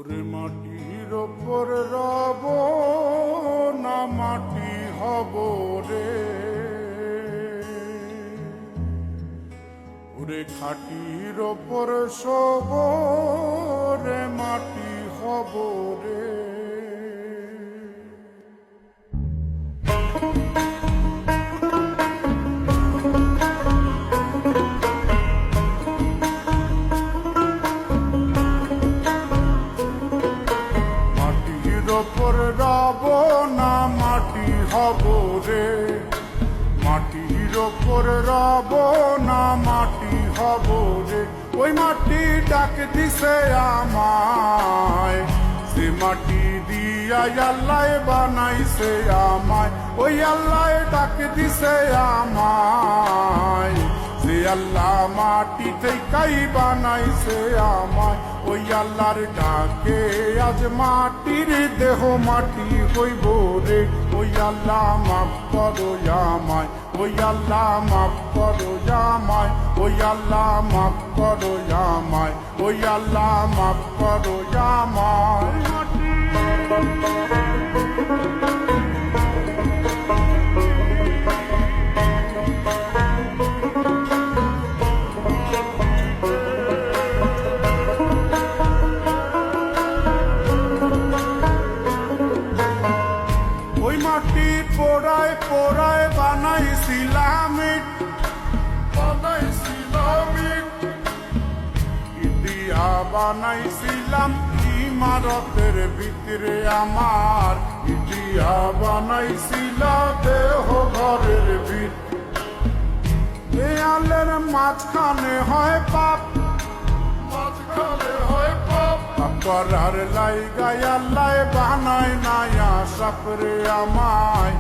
ওরে মাটির ওপর রব না মাটি হব রে, ওরে খাটির ওপর সব রে মাটি হব রে। ওপর রব না মাটি হব রে, মাটির ওপর রব না মাটি হব রে। ওই মাটি ডাক দিছে আমায়, সে মাটি দিয়া আল্লাহ বানাইছে আমায়। ওই আল্লাহ ডাক দিছে আমায়, যে আল্লাহ মাটি থেকেই বানাইছে আমায়। ওই আল্লাহর ডাকে আজ মাটির দেহ মাটি হইব রে। ওই আল্লাহ মাফ করো আমায়, ওই আল্লাহ মাফ করো আমায়, ওই আল্লাহ মাফ করো আমায়, ওই আল্লাহ মাফ করো আমায়। মাটি পোড়ায় পোড়ায় বানাইছিলাম ইটিয়া বানাইছিলাম ইমারতের ভিতরে আমার, ইটিয়া বানাইছিল দেহ ঘরের ভিতরে। দেয়ালের মাঝখানে হয় পাপ, মাঝখানে হয় পাপ, করার লাইগায় আল্লাহ বানায় নায়া সাপরে আমায়।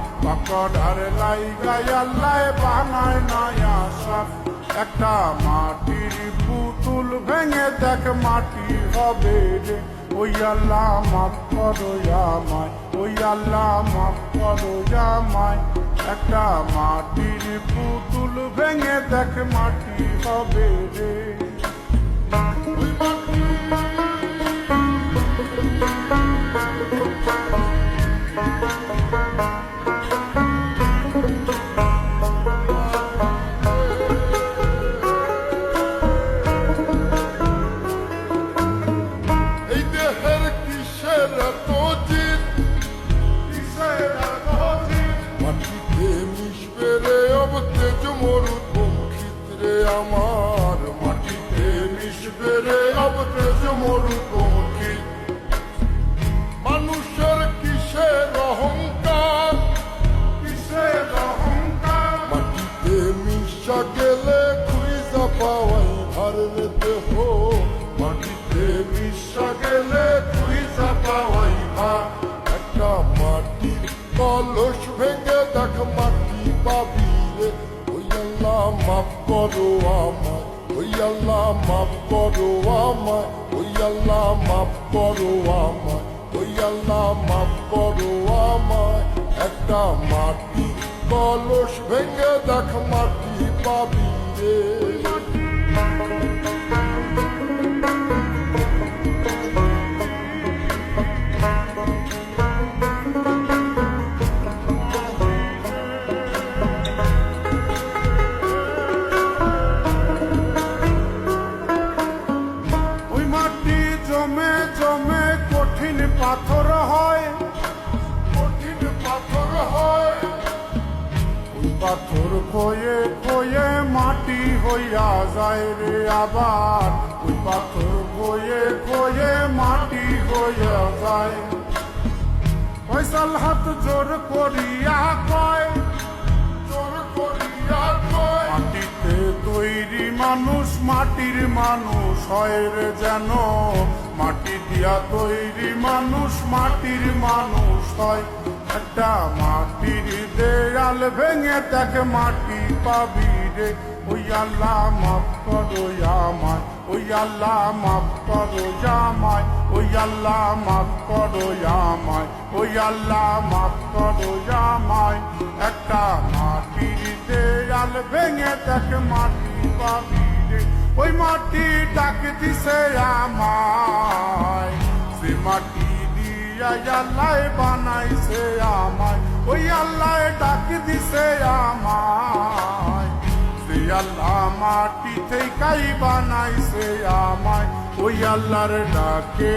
করার লাইগায় আল্লাহ বানায় নায়া সাপ। একটা মাটির পুতুল ভেঙে দেখ মাটি হবে রে। ওই আল্লাহ মাফ করো আমায়, ওই আল্লাহ মাফ করো আমায়। একটা মাটির পুতুল ভেঙে দেখ মাটি হবে রে। আমার মাটিতে মিশবে রে অবতেজ মরুপঙ্খী। মানুষের কিসের অহংকার, কিসের অহংকার, মাটিতে মিশা গেলে খুঁজা পাওয়াই ভারের দেহ। মাটিতে মিশা গেলে খুঁজা পাওয়াই ভার। একটা মাটির কলস ভেঙে দেখ মাটি পাবি রে। আল্লাহ মাফ করো আমায়, ওই আল্লাহ মাফ করো আমায়, ওই আল্লাহ মাফ করো আমায়, ওই আল্লাহ মাফ করো আমায়। একটা মাটি কলস ভেঙে দেখ মাটি পাবি রে। জমে জমে কঠিন পাথর হয়, কঠিন পাথর হয়। ওই পাথর কয়ে কয়ে মাটি হইয়া যায় রে আবার। ওই পাথর কয়ে কয়ে মাটি হইয়া যায়। ফয়সাল হাত জোর করিয়া কয়, জোর করিয়া কয়, মাটিতে তৈরি মানুষ মাটির মানুষ হয় রে যেন। মাটি দিয়া তৈরি মানুষ মাটির মানুষ হয়। একটা মাটির দেয়াল ভেঙে দেখ মাটি পাবি রে। ওই আল্লাহ মাফ করো আমায়, ওই আল্লাহ মাফ করো আমায়, ওই আল্লাহ মাফ করো আমায়, ওই আল্লাহ মাফ করো আমায়। একটা মাটির দেয়াল ভেঙে দেখ মাটি পাবি রে। ওই মাটি ডাক দিছে আমায়, যে মাটি দিয়া আল্লাহ বানাইছে আমায়, ওই আল্লাহ ডাক দিছে আমায়। যে আল্লাহ মাটি থেকেই বানাইছে আমায়, ওই আল্লাহর ডাকে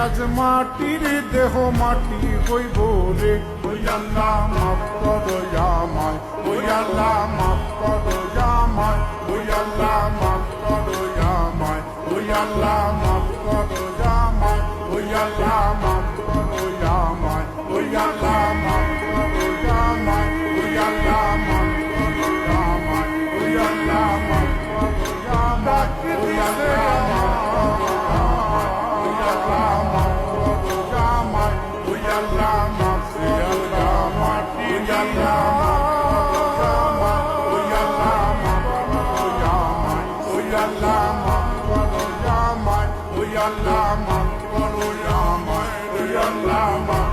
আজ মাটির দেহ মাটি হইব রে। ওই আল্লাহ মাফ করো আমায়, ওই আল্লাহ মাফ করো আমায়, ওই আল্লাহ মাফ করো আমায়, ওই আল্লাহ মাফ করো আমায়, ওই আল্লাহ মাফ করো আমায়, ওই আল্লাহ মাফ করো আমায়, ওই আল্লাহ মাফ করো আমায়, ওই আল্লাহ মাফ করো আমায়, ওই আল্লাহ মাফ করো আমায়, ওই আল্লাহ মাফ করো আমায়, ওই আল্লাহ মাফ করো আমায়, ওই আল্লাহ ওই আল্লাহ মাফ করো আমায়, ওই আল্লাহ মাফ